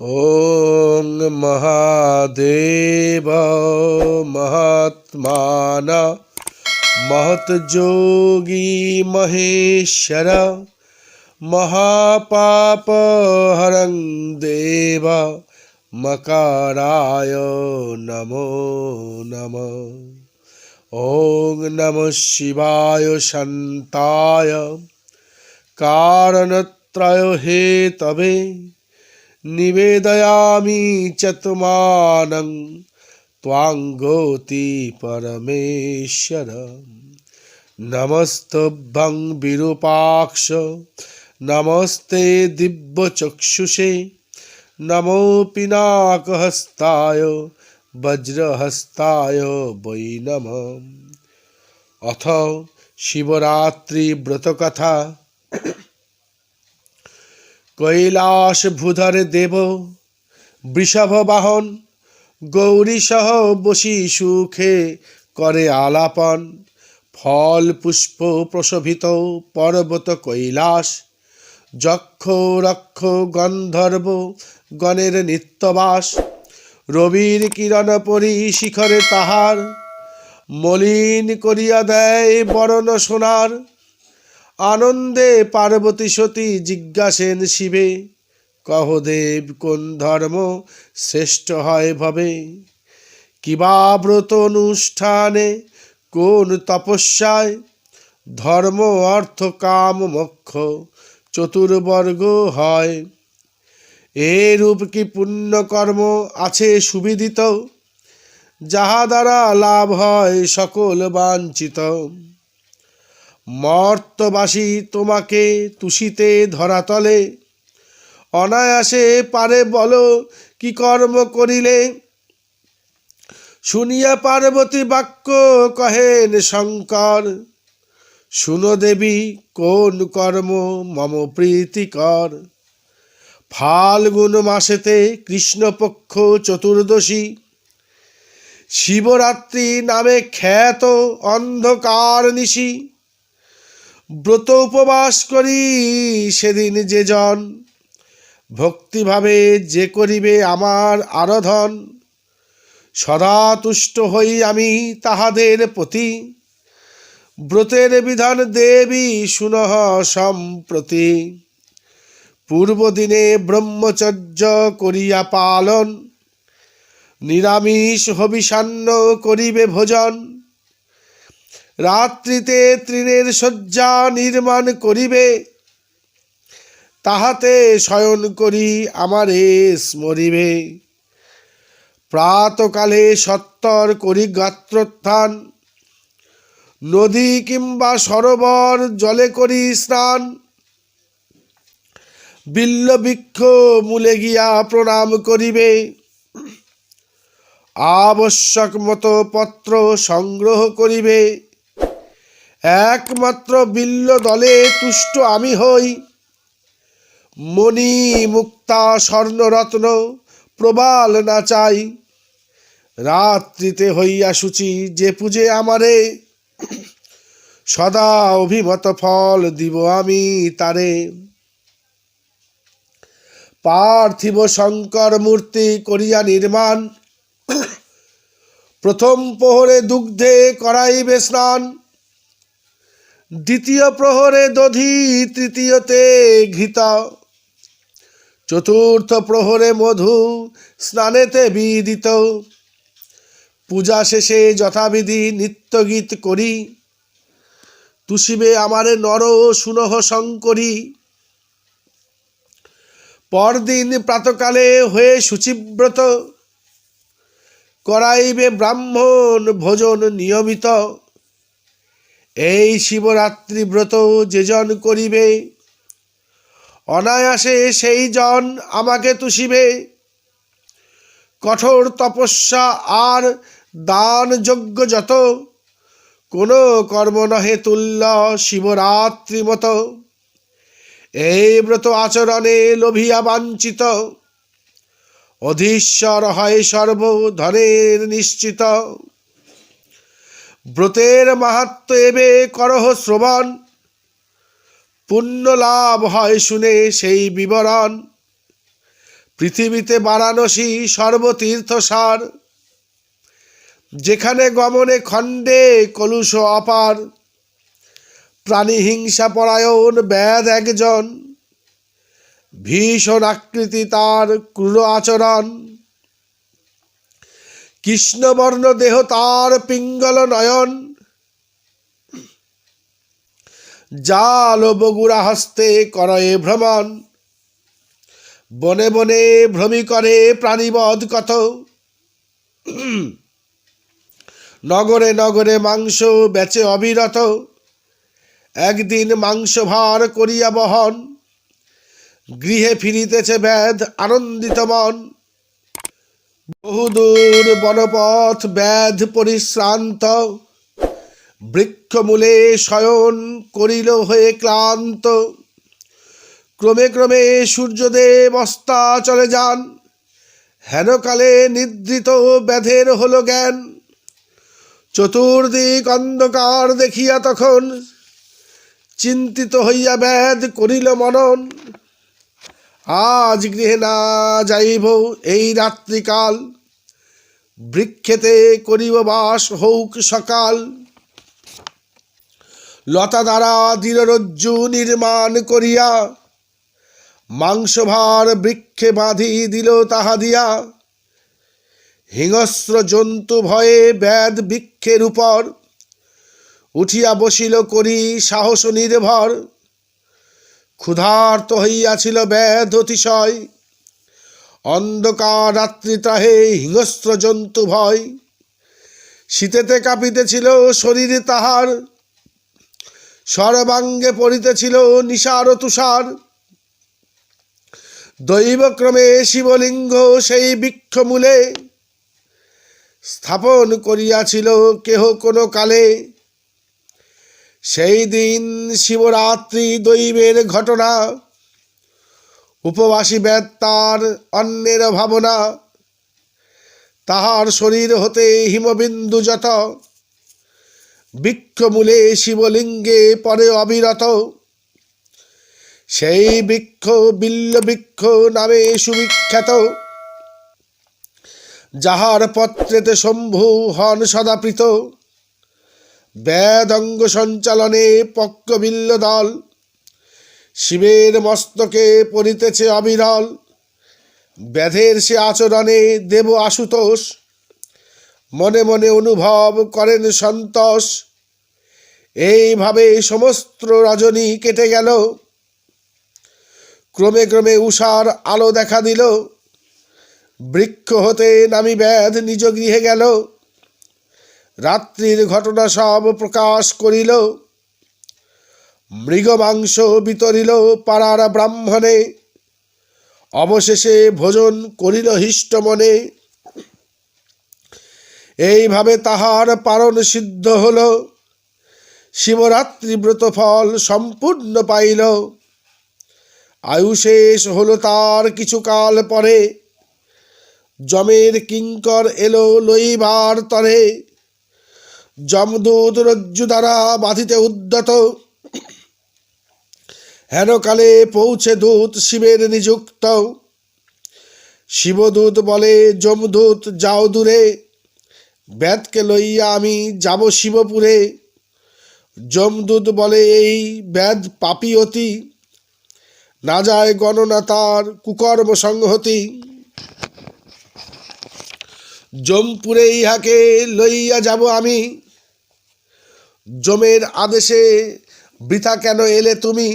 ॐ महादेव महात्मान महतजोगी महेश्वर महापापहरं देव मकाराय नमो नमः। ॐ नमः शिवाय शान्ताय कारणत्रय हेतवे निवेदयामि चतुमानं त्वांगोति परमेश्वर। नमस्तभ्यं विरूपाक्ष नमस्ते दिव्यचक्षुषे नमो पिनाकहस्ताय वज्रहस्ताय वै नमः। अथ शिवरात्रि व्रतकथा। কৈলাসভূধর দেব বৃষভ বাহন গৌরী সহ বসি সুখে করে আলাপন। ফল পুষ্প প্রশোভিত পর্বত কৈলাস যক্ষ রক্ষ গন্ধর্ব গণের নিত্যবাস। রবির কিরণ পরি শিখরে তাহার মলিন করিয়া দেয় বরণ সোনার। আনন্দে পার্বতী সতী জিজ্ঞাসেন শিবে কহ দেব কোন ধর্ম শ্রেষ্ঠ হয় ভবে। কিবা ব্রত অনুষ্ঠানে কোন তপস্যায় ধর্ম অর্থ কাম মোক্ষ চতুর্বর্গ হয়। এরূপ কি পুণ্যকর্ম আছে সুবিদিত যাহা দ্বারা লাভ হয় সকল বাঞ্ছিত। মর্তবাসী তোমাকে তুষিতে ধরাতলে অনায়াসে পারে বলো কি কর্ম করিলে। শুনিয়া পার্বতী বাক্য কহেন শঙ্কর শুনো দেবী কোন কর্ম মম প্রীতিকর। ফাল্গুন মাসেতে কৃষ্ণপক্ষ চতুর্দশী শিবরাত্রি নামে খ্যাত অন্ধকার নিশি। ব্রত উপবাস করি সেদিন যে জন ভক্তিভাবে যে করিবে আমার আরাধন। সদা তুষ্ট হই আমি তাহাদের প্রতি ব্রতের বিধান দেবী শুনহ সম্প্রতি। পূর্বদিনে ব্রহ্মচর্য করিয়া পালন নিরামিষ হবিষান্ন করিবে ভোজন। রাত্রিতে তৃণের শয্যা নির্মাণ করিবে তাহাতে শয়ন করি আমারে স্মরিবে। প্রাতকালে সত্তর করি গাত্রোত্থান নদী কিংবা সরোবর জলে করি স্নান। বিল্ল বৃক্ষ মূলে গিয়া প্রণাম করিবে আবশ্যক মতো পত্র সংগ্রহ করিবে। একমাত্র বিল্ল দলে তুষ্ট আমি হই মণি মুক্তা স্বর্ণরত্ন প্রবাল না চাই। রাত্রিতে হইয়া শুচি যে পূজে আমারে সদা অভিমত ফল দিব আমি তারে। পার্থিব শঙ্কর মূর্তি করিয়া নির্মাণ প্রথম প্রহরে দুগ্ধে করাইবে স্নান। দ্বিতীয় প্রহরে দধি তৃতীয়তে ঘৃত চতুর্থ প্রহরে মধু স্নানেতে বিদিত। পূজা শেষে যথাবিধি নিত্যগীত করি তুষিবে আমারে নর শুনহ শঙ্করী। পরদিন প্রাতকালে হয়ে শুচিব্রত করাইবে ব্রাহ্মণ ভোজন নিয়মিত। এই শিবরাত্রি ব্রত যে জন করিবে অনায়াসে সেই জন আমাকে তুষিবে। কঠোর তপস্যা আর দান যজ্ঞ যত কোনো কর্ম নহে তুল্য শিবরাত্রি মতো। এই ব্রত আচরণে লোভিয়া বাঞ্ছিত অধীশ্বর হয় সর্বধনের নিশ্চিত। ব্রতের মাহাত্ম্য এবে করহ শ্রবণ পুণ্য লাভ হয় শুনে সেই বিবরণ। পৃথিবীতে বারাণসী সর্বতীর্থসার, যেখানে গমনে খণ্ডে কলুষ অপার। প্রাণী হিংসা পরায়ণ ব্যাধ একজন, ভীষণ আকৃতি তার ক্রূর আচরণ। কৃষ্ণবর্ণ দেহ তার পিঙ্গল নয়ন, জাল ও বগুড়া হস্তে করয়ে ভ্রমণ। বনে বনে ভ্রমি করে প্রাণীবধ কত, নগরে নগরে মাংস বেচে অবিরত। একদিন মাংস ভার করিয়া বহন, গৃহে ফিরিতেছে ব্যাধ আনন্দিত মন। বহুদূর বনপথ ব্যাধ পরিশ্রান্ত, বৃক্ষমূলে শয়ন করিল হয়ে ক্লান্ত। ক্রমে ক্রমে সূর্যদেব অস্তাচলে যান, হেনকালে নিদ্রিত ব্যাধের হলো জ্ঞান। চতুর্দিক অন্ধকার দেখিয়া তখন, চিন্তিত হইয়া ব্যাধ করিল মনন। আজ গৃহে না যাইব এই রাত্রিকাল, বৃক্ষেতে করিব বাস হউক সকাল। লতা দ্বারা দৃঢ়রজ্জু নির্মাণ করিয়া, মাংসভার বৃক্ষে বাঁধি দিল তাহা দিয়া। হিংস্র জন্তু ভয়ে ব্যাধ বৃক্ষের উপর, উঠিয়া বসিল করি সাহস নির্ভর। ক্ষুধার্ত হইয়াছিল ব্যাধ অতিশয়, অন্ধকার রাত্রি ত্রাহে হিংস্র জন্তু ভয়। শীতেতে কাঁপিতেছিল শরীর তাহার, সর্বাঙ্গে পড়িতেছিল নিশার তুষার। দৈবক্রমে শিবলিঙ্গ সেই বৃক্ষমূলে, স্থাপন করিয়াছিল কেহ কোনো কালে। সেই দিন শিবরাত্রি দৈবের ঘটনা, উপবাসী ব্যাধ তার অন্যের ভাবনা। তাহার শরীর হতে হিমবিন্দু যত, বৃক্ষমূলে শিবলিঙ্গে পরে অবিরত। সেই বৃক্ষ বিল্ল বৃক্ষ নামে সুবিখ্যাত, যাহার পত্রেতে শম্ভু হন সদাপ্রীত। ব্যাধ অঙ্গ সঞ্চালনে পক্ক বিল্ল দল, শিবের মস্তকে পড়িতেছে অবিরল। ব্যাধের সে আচরণে দেব আশুতোষ, মনে মনে অনুভব করেন সন্তোষ। এইভাবে সমস্ত রজনী কেটে গেল, ক্রমে ক্রমে উষার আলো দেখা দিল। বৃক্ষ হতে নামি ব্যাধ নিজ গৃহে গেল, রাত্রির ঘটনা সব প্রকাশ করিল। মৃগ মাংস বিতরিল পাড়ার ব্রাহ্মণে, অবশেষে ভোজন করিল হিষ্ট মনে। এইভাবে তাহার পারণ সিদ্ধ হল, শিবরাত্রি ব্রত ফল সম্পূর্ণ পাইল। আয়ু শেষ হল তার কিছুকাল পরে, যমের কিঙ্কর এলো লইবার তরে। যমদূত রজ্জু দ্বারা বাঁধিতে উদ্যত, হেনকালে পৌঁছে দূত শিবের নিযুক্ত। শিবদূত বলে যমদূত যাও দূরে, ব্যাধকে লইয়া আমি যাব শিবপুরে। যমদূত বলে এই ব্যাধ পাপী অতি, না যায় গণনা তার কুকর্ম সংহতি। যমপুরে ইহাকে লইয়া যাব আমি, যমের আদেশে বৃথা কেন এলে তুমি।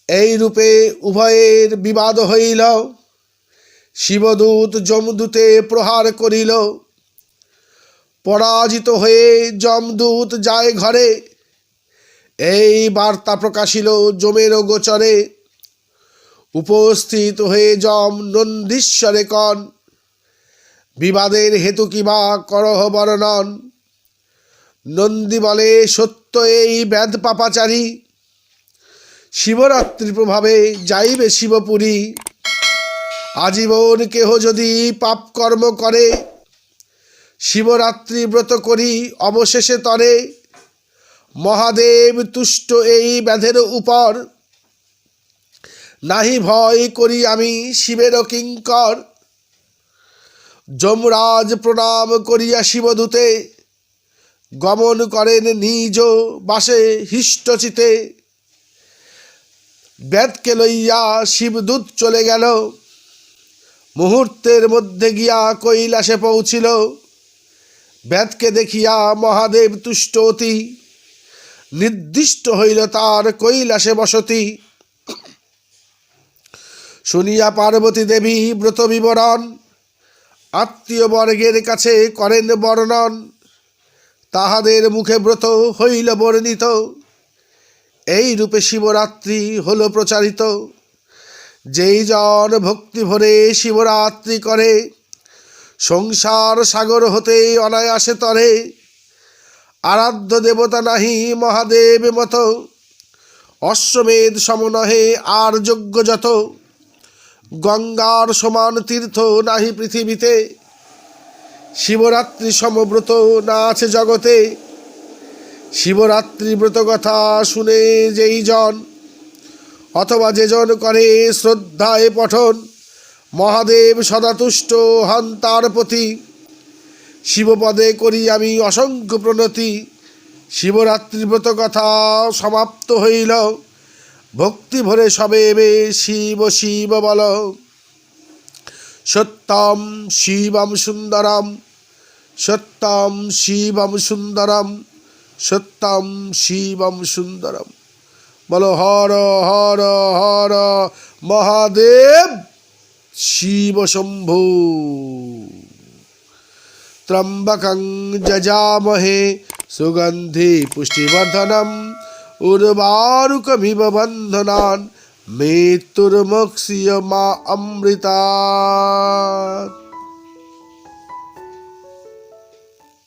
এই রূপে উভয়ের বিবাদ হইল, শিবদূত যমদূতে প্রহার করিল। পরাজিত হয়ে যমদূত যায় ঘরে, এই বার্তা প্রকাশিল যমের গোচরে। উপস্থিত হয়ে যম নন্দীশ্বরে কন, বিবাদের হেতু কিবা করহ বর্ণন। নন্দী বলে সত্য এই ব্যাধ পাপাচারী, শিবরাত্রির প্রভাবে যাইবে শিবপুরী। আজীবন কেহ যদি পাপ কর্ম করে, শিবরাত্রি ব্রত করি অবশেষে তরে। মহাদেব তুষ্ট এই ব্যাধের উপর, নাহি ভয় করি আমি শিবের কিঙ্কর। যমরাজ প্রণাম করিয়া শিবদূতে, গমন করেন নিজ বাসে হৃষ্টচিতে। বেদকে লইয়া শিবদূত চলে গেল, মুহূর্তের মধ্যে গিয়া কৈলাসে পৌঁছিল। বেদকে দেখিয়া মহাদেব তুষ্ট অতি, নির্দিষ্ট হইল তার কৈলাসে বসতি। শুনিয়া পার্বতী দেবী ব্রত বিবরণ, আত্মীয় বর্গের কাছে করেন বর্ণন। তাহাদের মুখে ব্রত হইল বর্ণিত, এই রূপে শিবরাত্রি হল প্রচারিত। যেই জন ভক্তি ভরে শিবরাত্রি করে, সংসার সাগর হতে অনায়াসে তরে। আরাধ্য দেবতা নাহি মহাদেব মত, অশ্বমেধ সম নহে আর যজ্ঞ যত। গঙ্গার সমান তীর্থ নাহি পৃথিবীতে, শিবরাত্রি সমব্রত না আছে জগতে। শিবরাত্রি ব্রত কথা শুনে যেই জন, অথবা যে জন করে শ্রদ্ধায় পঠন, মহাদেব সদা তুষ্ট হন তার প্রতি। শিবপদে করি আমি অসংখ্য প্রণতি। শিবরাত্রি ব্রত কথা সমাপ্ত হইল, ভক্তি ভরে সবে এবে শিব শিব বল। সত্যম শিবম সুন্দরম, সত্যম শিবম সুন্দরম, সত্যম শিবম সুন্দরম। বলো হর হর হর মহাদেব শিব শম্ভু। ত্রম্বকং যজামহে সুগন্ধি পুষ্টিবর্ধনম, উর্বারুকমিব বন্ধনান মৃত্যুর্মোক্ষীয় মা অমৃতাৎ।